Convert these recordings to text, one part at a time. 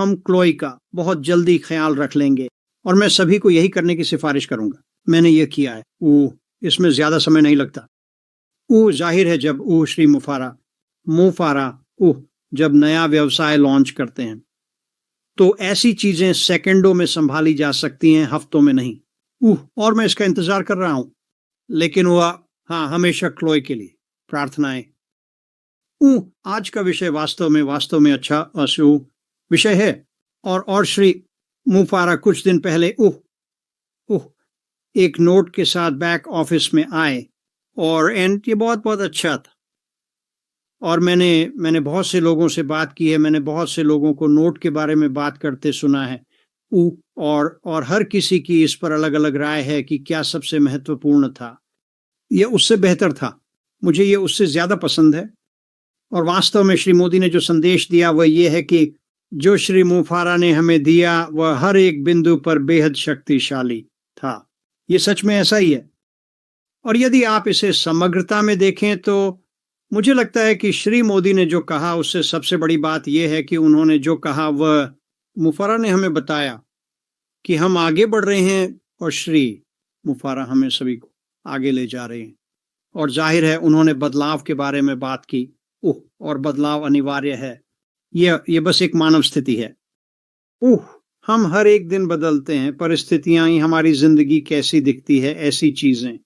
हम क्लोई का बहुत जल्दी ख्याल रख लेंगे और मैं सभी को यही करने की सिफारिश करूंगा। मैंने ये किया है। इसमें ज्यादा समय नहीं लगता। जाहिर है जब श्री मुफारा जब नया व्यवसाय लॉन्च करते हैं तो ऐसी चीजें सेकंडों में संभाली जा सकती हैं, हफ्तों में नहीं। और मैं इसका इंतजार कर रहा हूं। लेकिन वह हाँ, हमेशा क्लोई के लिए प्रार्थनाएं। आज का विषय वास्तव में अच्छा विषय है। और श्री मुफारा कुछ दिन पहले एक नोट के साथ बैक ऑफिस में आए और ये बहुत बहुत अच्छा था। और मैंने बहुत से लोगों से बात की है, मैंने बहुत से लोगों को नोट के बारे में बात करते सुना है। और हर किसी की इस पर अलग अलग राय है कि क्या सबसे महत्वपूर्ण था। यह उससे बेहतर था, मुझे ये उससे ज्यादा पसंद है। और वास्तव में श्री मोदी ने जो संदेश दिया वह ये है कि जो श्री मुफारा ने हमें दिया वह हर एक बिंदु पर बेहद शक्तिशाली था। ये सच में ऐसा ही है। और यदि आप इसे समग्रता में देखें तो मुझे लगता है कि श्री मोदी ने जो कहा उससे सबसे बड़ी बात यह है कि उन्होंने जो कहा वह मुफारा ने हमें बताया कि हम आगे बढ़ रहे हैं और श्री मुफारा हमें सभी को आगे ले जा रहे हैं। और जाहिर है उन्होंने बदलाव के बारे में बात की। और बदलाव अनिवार्य है। यह बस एक मानव स्थिति है। हम हर एक दिन बदलते हैं, परिस्थितियां ही हमारी जिंदगी कैसी दिखती है, ऐसी चीजें।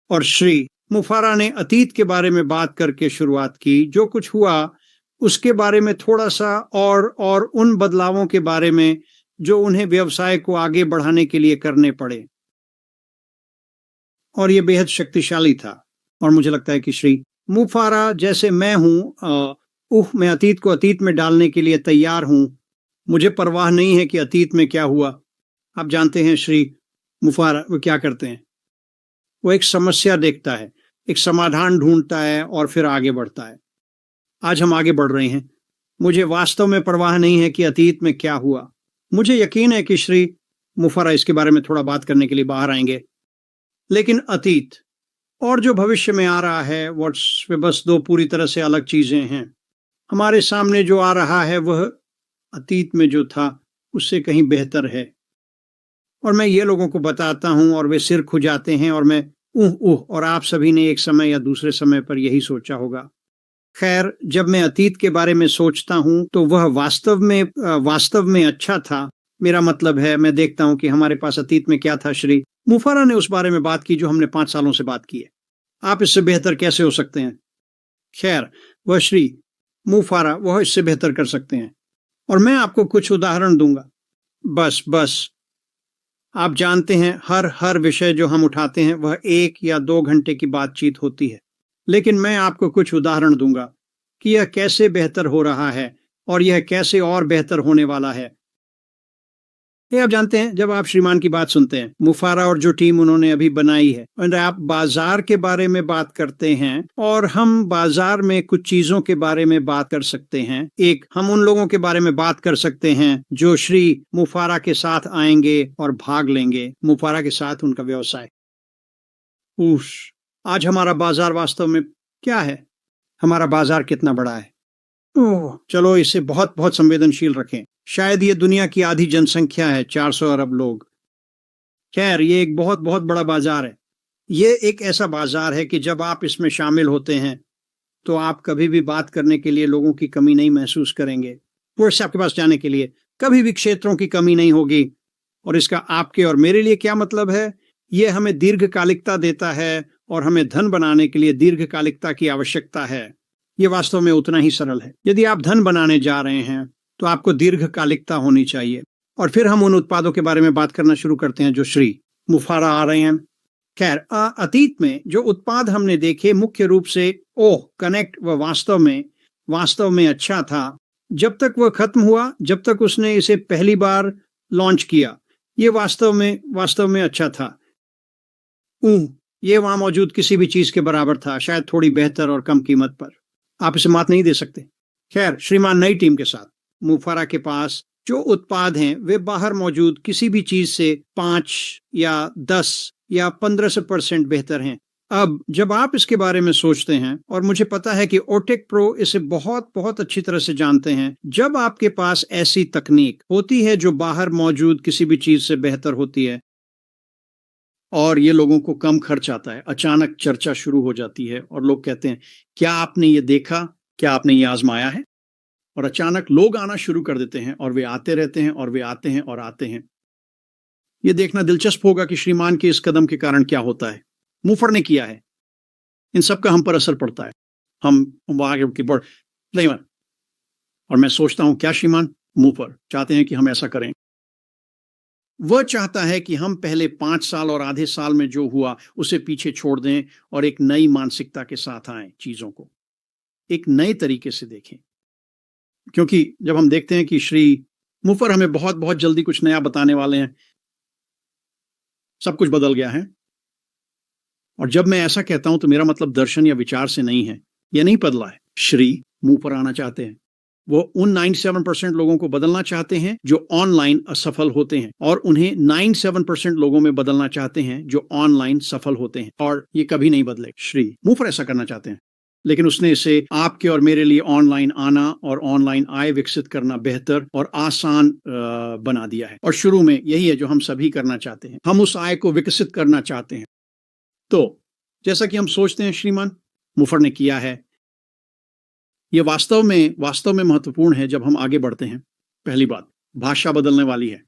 और श्री मुफारा ने अतीत के बारे में बात करके शुरुआत की, जो कुछ हुआ उसके बारे में थोड़ा सा और उन बदलावों के बारे में जो उन्हें व्यवसाय को आगे बढ़ाने के लिए करने पड़े। और यह बेहद शक्तिशाली था। और मुझे लगता है कि श्री मुफारा जैसे मैं हूं, मैं अतीत को अतीत में डालने के लिए तैयार हूं। मुझे परवाह नहीं है कि अतीत में क्या हुआ। आप जानते हैं श्री मुफारा वो क्या करते हैं, वो एक समस्या देखता है, एक समाधान ढूंढता है और फिर आगे बढ़ता है। आज हम आगे बढ़ रहे हैं। मुझे वास्तव में परवाह नहीं है कि अतीत में क्या हुआ। मुझे यकीन है कि श्री मुफारा इसके बारे में थोड़ा बात करने के लिए बाहर आएंगे। लेकिन अतीत और जो भविष्य में आ रहा है वे बस दो पूरी तरह से अलग चीजें हैं। हमारे सामने जो आ रहा है वह अतीत में जो था उससे कहीं बेहतर है। और मैं ये लोगों को बताता हूं और वे सिर खुजाते हैं और मैं और आप सभी ने एक समय या दूसरे समय पर यही सोचा होगा। खैर, जब मैं अतीत के बारे में सोचता हूं तो वह वास्तव में अच्छा था। मेरा मतलब है मैं देखता हूं कि हमारे पास अतीत में क्या था। श्री मुफारा ने उस बारे में बात की जो हमने 5 सालों से बात की है। आप इससे बेहतर कैसे हो सकते हैं? खैर, वह श्री मुफारा वह इससे बेहतर कर सकते हैं। और मैं आपको कुछ उदाहरण दूंगा। बस आप जानते हैं हर विषय जो हम उठाते हैं वह 1 या 2 घंटे की बातचीत होती है। लेकिन मैं आपको कुछ उदाहरण दूंगा कि यह कैसे बेहतर हो रहा है और यह कैसे और बेहतर होने वाला है। ये आप जानते हैं, जब आप श्रीमान की बात सुनते हैं, मुफारा और जो टीम उन्होंने अभी बनाई है, और आप बाजार के बारे में बात करते हैं और हम बाजार में कुछ चीजों के बारे में बात कर सकते हैं। एक, हम उन लोगों के बारे में बात कर सकते हैं जो श्री मुफारा के साथ आएंगे और भाग लेंगे, मुफारा के साथ उनका व्यवसाय। आज हमारा बाजार वास्तव में क्या है? हमारा बाजार कितना बड़ा है? चलो इसे बहुत बहुत संवेदनशील रखें। शायद ये दुनिया की आधी जनसंख्या है, 400 अरब लोग। खैर, ये एक बहुत बहुत बड़ा बाजार है। ये एक ऐसा बाजार है कि जब आप इसमें शामिल होते हैं तो आप कभी भी बात करने के लिए लोगों की कमी नहीं महसूस करेंगे। पुरुष आपके पास जाने के लिए कभी भी क्षेत्रों की कमी नहीं होगी। और इसका आपके और मेरे लिए क्या मतलब है? ये हमें दीर्घकालिकता देता है और हमें धन बनाने के लिए दीर्घकालिकता की आवश्यकता है। ये वास्तव में उतना ही सरल है। यदि आप धन बनाने जा रहे हैं तो आपको दीर्घकालिकता होनी चाहिए। और फिर हम उन उत्पादों के बारे में बात करना शुरू करते हैं जो श्री मुफारा आ रहे हैं। खैर, अतीत में जो उत्पाद हमने देखे मुख्य रूप से कनेक्ट वह वास्तव में अच्छा था जब तक वह खत्म हुआ, जब तक उसने इसे पहली बार लॉन्च किया। ये वास्तव में अच्छा था। ये वहां मौजूद किसी भी चीज के बराबर था, शायद थोड़ी बेहतर और कम कीमत पर। आप इसे मात नहीं दे सकते। खैर, श्रीमान नई टीम के साथ मुफारा के पास जो उत्पाद हैं वे बाहर मौजूद किसी भी चीज से 5 या 10 या 15% बेहतर हैं। अब जब आप इसके बारे में सोचते हैं, और मुझे पता है कि ओटेक प्रो इसे बहुत बहुत अच्छी तरह से जानते हैं, जब आपके पास ऐसी तकनीक होती है जो बाहर मौजूद किसी भी चीज से बेहतर होती है और ये लोगों को कम खर्च आता है, अचानक चर्चा शुरू हो जाती है और लोग कहते हैं, क्या आपने ये देखा, क्या आपने ये आजमाया है? और अचानक लोग आना शुरू कर देते हैं और वे आते रहते हैं और वे आते हैं और आते हैं। ये देखना दिलचस्प होगा कि श्रीमान के इस कदम के कारण क्या होता है। मुफर ने किया है, इन सब का हम पर असर पड़ता है। हम आगे की बढ़ नहीं, और मैं सोचता हूं क्या श्रीमान मुफर चाहते हैं कि हम ऐसा करें? वह चाहता है कि हम पहले 5 साल और आधे साल में जो हुआ उसे पीछे छोड़ दें और एक नई मानसिकता के साथ आए, चीजों को एक नए तरीके से देखें। क्योंकि जब हम देखते हैं कि श्री मुफर हमें बहुत बहुत जल्दी कुछ नया बताने वाले हैं, सब कुछ बदल गया है, और जब मैं ऐसा कहता हूं तो मेरा मतलब दर्शन या विचार से नहीं है, यह नहीं बदला है। श्री मुफर आना चाहते हैं, वो उन 97% लोगों को बदलना चाहते हैं जो ऑनलाइन असफल होते हैं, और उन्हें 97% लोगों में बदलना चाहते हैं जो ऑनलाइन सफल होते हैं, और ये कभी नहीं बदले। श्री मुफर ऐसा करना चाहते हैं, लेकिन उसने इसे आपके और मेरे लिए ऑनलाइन आना और ऑनलाइन आय विकसित करना बेहतर और आसान बना दिया है। और शुरू में यही है जो हम सभी करना चाहते हैं, हम उस आय को विकसित करना चाहते हैं। तो जैसा कि हम सोचते हैं श्रीमान मुफर ने किया है, यह वास्तव में महत्वपूर्ण है जब हम आगे बढ़ते हैं। पहली बात, भाषा बदलने वाली है।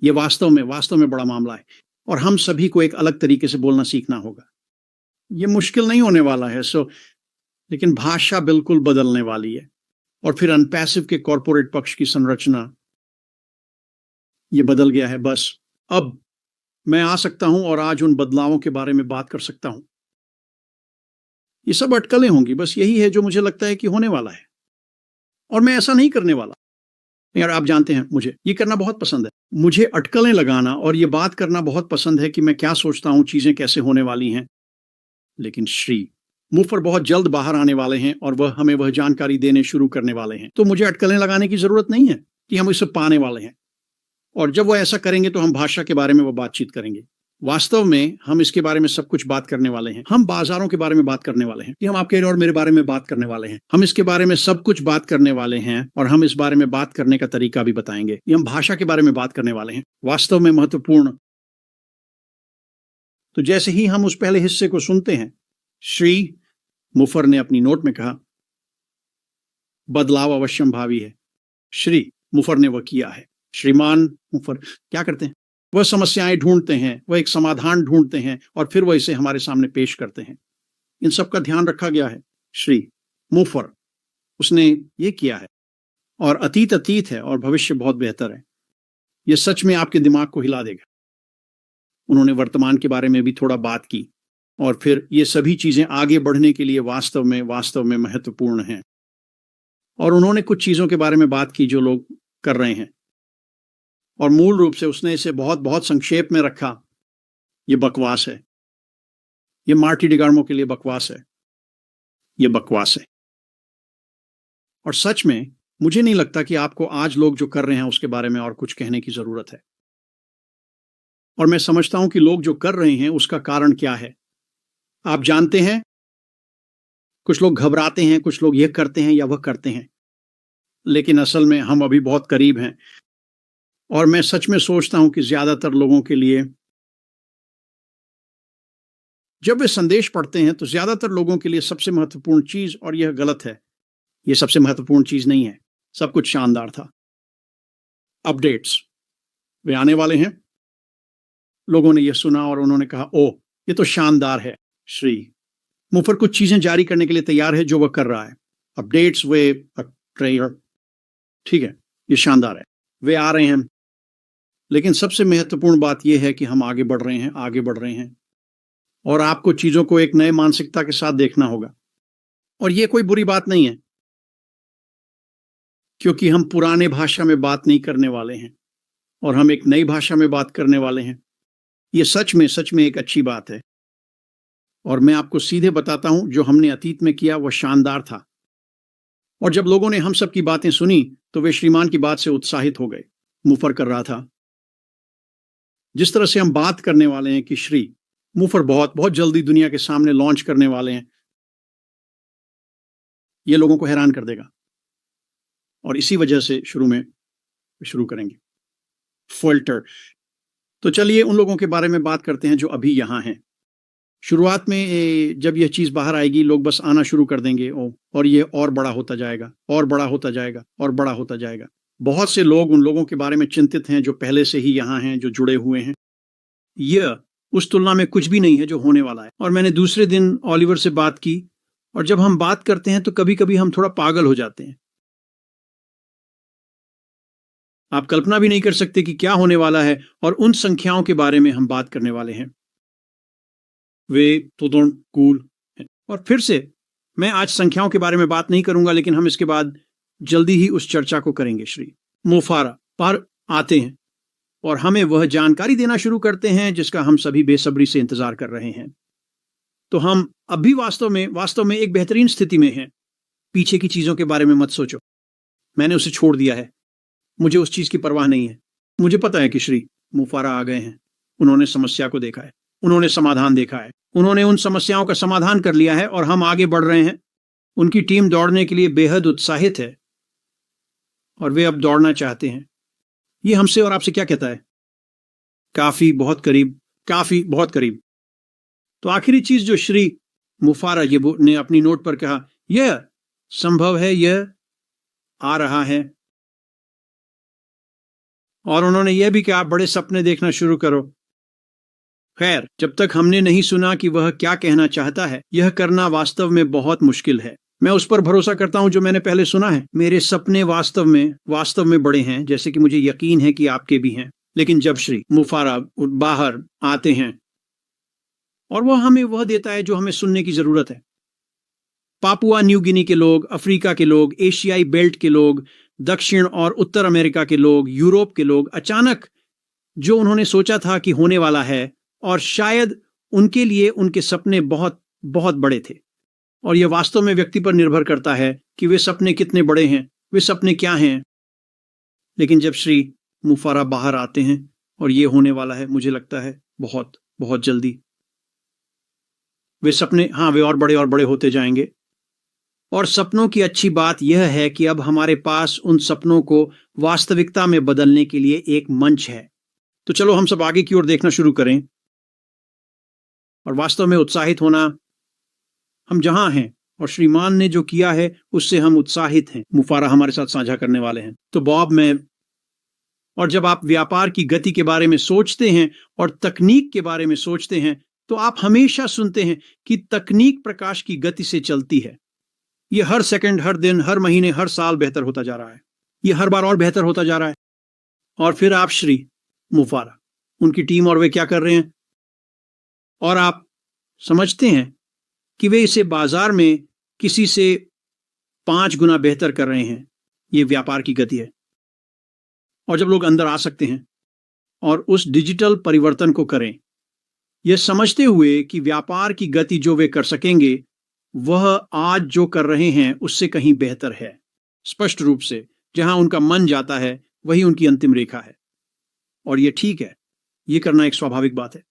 यह वास्तव में बड़ा मामला है, और हम सभी को एक अलग तरीके से बोलना सीखना होगा। यह मुश्किल नहीं होने वाला है, लेकिन भाषा बिल्कुल बदलने वाली है। और फिर अनपैसिव के कॉर्पोरेट पक्ष की संरचना, यह बदल गया है। बस अब मैं आ सकता हूं और आज उन बदलावों के बारे में बात कर सकता हूं। ये सब अटकलें होंगी, बस यही है जो मुझे लगता है कि होने वाला है, और मैं ऐसा नहीं करने वाला। यार आप जानते हैं मुझे ये करना बहुत पसंद है, मुझे अटकलें लगाना और ये बात करना बहुत पसंद है कि मैं क्या सोचता हूं, चीजें कैसे होने वाली हैं। लेकिन श्री मुफर बहुत जल्द बाहर आने वाले हैं और वह हमें वह जानकारी देने शुरू करने वाले हैं, तो मुझे अटकलें लगाने की जरूरत नहीं है कि हम इसे पाने वाले हैं। और जब वो ऐसा करेंगे तो हम भाषा के बारे में वो बातचीत करेंगे। वास्तव में हम इसके बारे में सब कुछ बात करने वाले हैं। हम बाजारों के बारे में बात करने वाले हैं, कि हम आपके और मेरे बारे में बात करने वाले हैं। हम इसके बारे में सब कुछ बात करने वाले हैं, और हम इस बारे में बात करने का तरीका भी बताएंगे। ये हम भाषा के बारे में बात करने वाले हैं, वास्तव में महत्वपूर्ण। तो जैसे ही हम उस पहले हिस्से को सुनते हैं, श्री मुफर ने अपनी नोट में कहा, बदलाव अवश्यम भावी है। श्री मुफर ने वह किया है। श्रीमान मुफर क्या करते हैं? वह समस्याएं ढूंढते हैं, वह एक समाधान ढूंढते हैं, और फिर वह इसे हमारे सामने पेश करते हैं। इन सब का ध्यान रखा गया है। श्री मुफर उसने ये किया है, और अतीत अतीत है और भविष्य बहुत बेहतर है। यह सच में आपके दिमाग को हिला देगा। उन्होंने वर्तमान के बारे में भी थोड़ा बात की, और फिर ये सभी चीजें आगे बढ़ने के लिए वास्तव में महत्वपूर्ण हैं। और उन्होंने कुछ चीजों के बारे में बात की जो लोग कर रहे हैं, और मूल रूप से उसने इसे बहुत बहुत संक्षेप में रखा। ये बकवास है, ये मार्टी डिगार्मो के लिए बकवास है, ये बकवास है। और सच में मुझे नहीं लगता कि आपको आज लोग जो कर रहे हैं उसके बारे में और कुछ कहने की जरूरत है। और मैं समझता हूं कि लोग जो कर रहे हैं उसका कारण क्या है। आप जानते हैं, कुछ लोग घबराते हैं, कुछ लोग यह करते हैं या वह करते हैं, लेकिन असल में हम अभी बहुत करीब हैं। और मैं सच में सोचता हूं कि ज्यादातर लोगों के लिए जब वे संदेश पढ़ते हैं तो ज्यादातर लोगों के लिए सबसे महत्वपूर्ण चीज, और यह गलत है, यह सबसे महत्वपूर्ण चीज नहीं है। सब कुछ शानदार था। अपडेट्स वे आने वाले हैं। लोगों ने यह सुना और उन्होंने कहा, ओह ये तो शानदार है। श्री मुफर कुछ चीजें जारी करने के लिए तैयार है जो वह कर रहा है। अपडेट्स, वे ट्रेलर, ठीक है, ये शानदार है, वे आ रहे हैं। लेकिन सबसे महत्वपूर्ण बात यह है कि हम आगे बढ़ रहे हैं, आगे बढ़ रहे हैं, और आपको चीजों को एक नए मानसिकता के साथ देखना होगा। और यह कोई बुरी बात नहीं है, क्योंकि हम पुराने भाषा में बात नहीं करने वाले हैं और हम एक नई भाषा में बात करने वाले हैं। यह सच में एक अच्छी बात है। और मैं आपको सीधे बताता हूं, जो हमने अतीत में किया वह शानदार था। और जब लोगों ने हम सब की बातें सुनी तो वे श्रीमान की बात से उत्साहित हो गए। मुफर कर रहा था, जिस तरह से हम बात करने वाले हैं कि श्री मूफर बहुत बहुत जल्दी दुनिया के सामने लॉन्च करने वाले हैं। ये लोगों को हैरान कर देगा और इसी वजह से शुरू करेंगे फिल्टर। तो चलिए उन लोगों के बारे में बात करते हैं जो अभी यहाँ हैं। शुरुआत में जब यह चीज़ बाहर आएगी लोग बस आना शुरू कर देंगे और ये और बड़ा होता जाएगा और बड़ा होता जाएगा और बड़ा होता जाएगा। बहुत से लोग उन लोगों के बारे में चिंतित हैं जो पहले से ही यहाँ हैं, जो जुड़े हुए हैं। यह उस तुलना में कुछ भी नहीं है जो होने वाला है। और मैंने दूसरे दिन ऑलिवर से बात की और जब हम बात करते हैं तो कभी कभी हम थोड़ा पागल हो जाते हैं। आप कल्पना भी नहीं कर सकते कि क्या होने वाला है और उन संख्याओं के बारे में हम बात करने वाले हैं। वे तो कूल है। और फिर से मैं आज संख्याओं के बारे में बात नहीं करूंगा, लेकिन हम इसके बाद जल्दी ही उस चर्चा को करेंगे। श्री मुफारा पर आते हैं और हमें वह जानकारी देना शुरू करते हैं जिसका हम सभी बेसब्री से इंतजार कर रहे हैं। तो हम अभी वास्तव में एक बेहतरीन स्थिति में हैं। पीछे की चीजों के बारे में मत सोचो, मैंने उसे छोड़ दिया है। मुझे उस चीज की परवाह नहीं है। मुझे पता है कि श्री मुफारा आ गए हैं। उन्होंने समस्या को देखा है, उन्होंने समाधान देखा है, उन्होंने उन समस्याओं का समाधान कर लिया है और हम आगे बढ़ रहे हैं। उनकी टीम दौड़ने के लिए बेहद उत्साहित है और वे अब दौड़ना चाहते हैं। ये हमसे और आपसे क्या कहता है? काफी बहुत करीब, काफी बहुत करीब। तो आखिरी चीज जो श्री मुफारा ये ने अपनी नोट पर कहा, यह संभव है, यह आ रहा है। और उन्होंने यह भी कहा, बड़े सपने देखना शुरू करो। खैर, जब तक हमने नहीं सुना कि वह क्या कहना चाहता है, यह करना वास्तव में बहुत मुश्किल है। मैं उस पर भरोसा करता हूं जो मैंने पहले सुना है। मेरे सपने वास्तव में बड़े हैं, जैसे कि मुझे यकीन है कि आपके भी हैं। लेकिन जब श्री मुफारा बाहर आते हैं और वह हमें वह देता है जो हमें सुनने की जरूरत है। पापुआ न्यू गिनी के लोग, अफ्रीका के लोग, एशियाई बेल्ट के लोग, दक्षिण और उत्तर अमेरिका के लोग, यूरोप के लोग, अचानक जो उन्होंने सोचा था कि होने वाला है, और शायद उनके लिए उनके सपने बहुत बहुत बड़े थे। और यह वास्तव में व्यक्ति पर निर्भर करता है कि वे सपने कितने बड़े हैं, वे सपने क्या हैं। लेकिन जब श्री मुफारा बाहर आते हैं और ये होने वाला है, मुझे लगता है बहुत बहुत जल्दी वे सपने, हाँ, वे और बड़े होते जाएंगे। और सपनों की अच्छी बात यह है कि अब हमारे पास उन सपनों को वास्तविकता में बदलने के लिए एक मंच है। तो चलो हम सब आगे की ओर देखना शुरू करें और वास्तव में उत्साहित होना। हम जहां हैं और श्रीमान ने जो किया है उससे हम उत्साहित हैं। मुफारा हमारे साथ साझा करने वाले हैं। तो बॉब, मैं और जब आप व्यापार की गति के बारे में सोचते हैं और तकनीक के बारे में सोचते हैं तो आप हमेशा सुनते हैं कि तकनीक प्रकाश की गति से चलती है। यह हर सेकंड, हर दिन, हर महीने, हर साल बेहतर होता जा रहा है। यह हर बार और बेहतर होता जा रहा है। और फिर आप श्री मुफारा, उनकी टीम और वे क्या कर रहे हैं, और आप समझते हैं कि वे इसे बाजार में किसी से 5 गुना बेहतर कर रहे हैं। यह व्यापार की गति है। और जब लोग अंदर आ सकते हैं और उस डिजिटल परिवर्तन को करें, यह समझते हुए कि व्यापार की गति जो वे कर सकेंगे वह आज जो कर रहे हैं उससे कहीं बेहतर है। स्पष्ट रूप से जहां उनका मन जाता है वही उनकी अंतिम रेखा है। और यह ठीक है, यह करना एक स्वाभाविक बात है।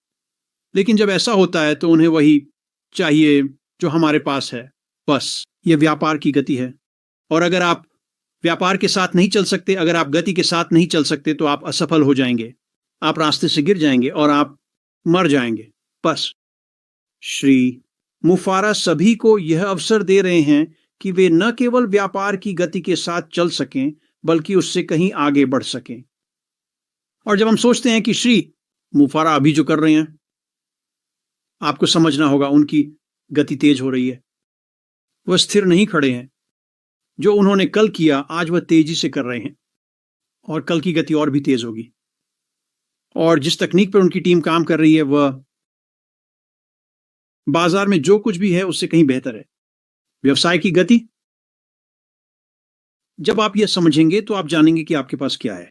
लेकिन जब ऐसा होता है तो उन्हें वही चाहिए जो हमारे पास है। बस यह व्यापार की गति है। और अगर आप व्यापार के साथ नहीं चल सकते, अगर आप गति के साथ नहीं चल सकते तो आप असफल हो जाएंगे, आप रास्ते से गिर जाएंगे और आप मर जाएंगे। बस श्री मुफारा सभी को यह अवसर दे रहे हैं कि वे न केवल व्यापार की गति के साथ चल सकें बल्कि उससे कहीं आगे बढ़ सकें। और जब हम सोचते हैं कि श्री मुफारा अभी जो कर रहे हैं, आपको समझना होगा उनकी गति तेज हो रही है। वह स्थिर नहीं खड़े हैं। जो उन्होंने कल किया आज वह तेजी से कर रहे हैं और कल की गति और भी तेज होगी। और जिस तकनीक पर उनकी टीम काम कर रही है वह बाजार में जो कुछ भी है उससे कहीं बेहतर है। व्यवसाय की गति, जब आप यह समझेंगे तो आप जानेंगे कि आपके पास क्या है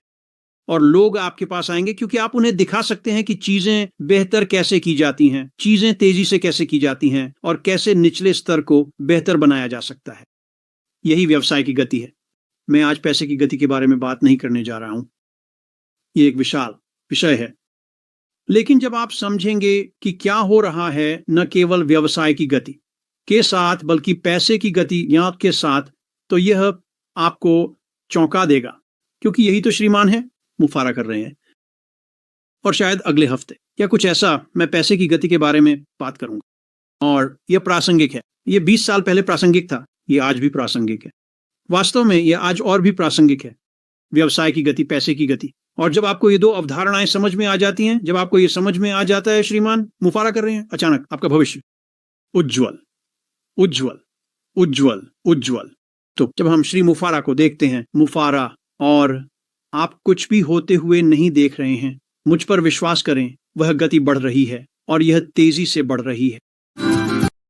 और लोग आपके पास आएंगे क्योंकि आप उन्हें दिखा सकते हैं कि चीजें बेहतर कैसे की जाती हैं, चीजें तेजी से कैसे की जाती हैं और कैसे निचले स्तर को बेहतर बनाया जा सकता है। यही व्यवसाय की गति है। मैं आज पैसे की गति के बारे में बात नहीं करने जा रहा हूं। यह एक विशाल विषय है लेकिन जब आप समझेंगे कि क्या हो रहा है, न केवल व्यवसाय की गति के साथ बल्कि पैसे की गति यहाँ के साथ, तो यह आपको चौंका देगा, क्योंकि यही तो श्रीमान है, मुफारा कर रहे हैं। और शायद अगले हफ्ते या कुछ ऐसा मैं पैसे की गति के बारे में बात करूंगा, और यह प्रासंगिक है। यह 20 साल पहले प्रासंगिक था, यह आज भी प्रासंगिक है। वास्तव में यह आज और भी प्रासंगिक है, व्यवसाय की गति, पैसे की गति। और जब आपको ये दो अवधारणाएं समझ में आ जाती हैं, जब आपको ये समझ में आ जाता है श्रीमान मुफारा कर रहे हैं, अचानक आपका भविष्य उज्जवल उज्जवल उज्जवल उज्जवल। तो जब हम श्री मुफारा को देखते हैं, मुफारा, और आप कुछ भी होते हुए नहीं देख रहे हैं, मुझ पर विश्वास करें, वह गति बढ़ रही है और यह तेजी से बढ़ रही है।